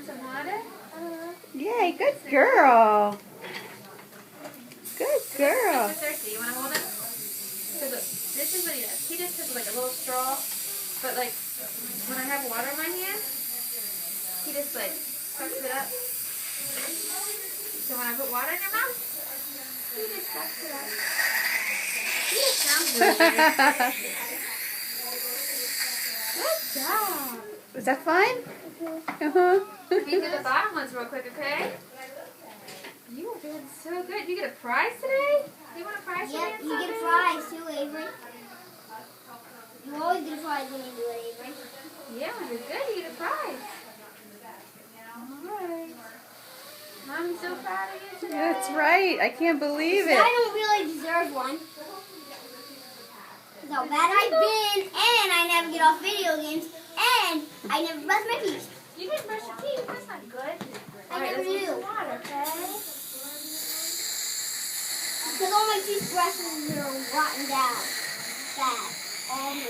want some water? Yay, good girl. Good girl. Mr. Thirsty. You want to hold him? So look, this is what he does. He just puts like a little straw, but like when I have water in my hand, he just like sucks it up. So when I put water in your mouth, he just sucks it up. He just sounds really weird. Good job. Was that fine? Let me do the bottom ones real quick, okay? You are doing so good. You get a prize today? You want a prize today? Yep, you get a prize too, Avery. You always get a prize when you do it, Avery. Yeah, when you're good, you get a prize. Alright. Mommy's so proud of you today. That's right. I can't believe I it. don't really deserve one. That's how bad I've been, and I never get off video games, and I never brush my teeth. You didn't brush your teeth. That's not good. I Alright, never let's get do. some water, okay? Because all my toothbrushes are rotten down. Bad. All my